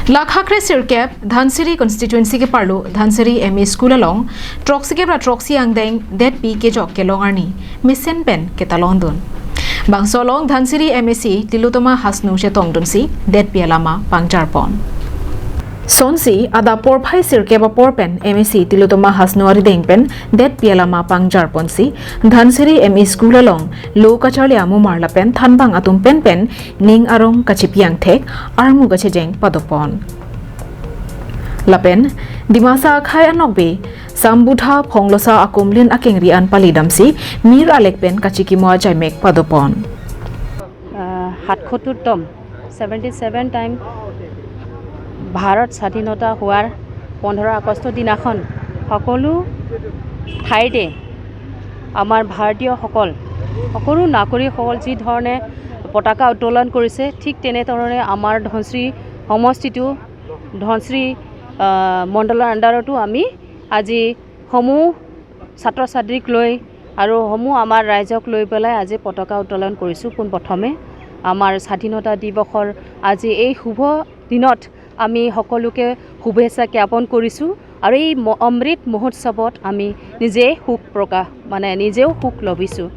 Lakhakre Sirkep, Dhansiri constituency ke parlo, Dhansiri M.E School along, Troxy ke Troxy Angdeng Detpi kejok kelong arni, mesen pen ketalon dun. Bangsolong Dhansiri M.E tilutoma hasnu shetong dunsi, Detpi alama pangjarpon. Sonsi ada porphai sirke ba porpen M.E tilutoma hasnu ari dengpen Detpi alama pangjarpon si, Dhansiri M.E School along, lo kacharli amu marla pen thanbang atum pen ning arong kachipiang thek armu gachejeng padopon. Lapen dimasa khai anokbe sambudha phonglosa akumlin akengri an palidamsi mir alekpen kachikimo jaimek padopon. ৭৭তম 77 time Bharat স্বাধীনতা হোৱাৰ 15 আগষ্ট দিনাখন সকলো ঠাইতে আমাৰ সকলো নাগৰিকসকল যি ধৰণে পতাকা উত্তোলন কৰিছে ঠিক তেনেধৰণে আমাৰ ধনশ্ৰী সমষ্টিটো ধনশ্ৰী মণ্ডলৰ আণ্ডাৰতো আমি আজি সমূহ ছাত্ৰ ছাত্ৰীক লৈ আৰু সমূহ আমাৰ ৰাইজক লৈ পেলাই আজি পতাকা উত্তোলন কৰিছোঁ পোনপ্ৰথমে আমাৰ স্বাধীনতা দিৱসৰ আজি এই শুভ দিনত আমি সকলোকে শুভেচ্ছা জ্ঞাপন কৰিছোঁ আৰু এই অমৃত মহোৎসৱত আমি নিজেও সুখ লভিছোঁ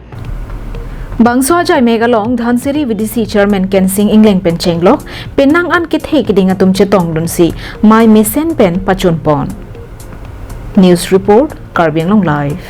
Bangso jai megalong Dhansiri VDC chairman Kensing Ingling pen chenglok penang an kithe kidinga tumche tong dunsi my mesen pen pachun pon. News report Karbianglong live.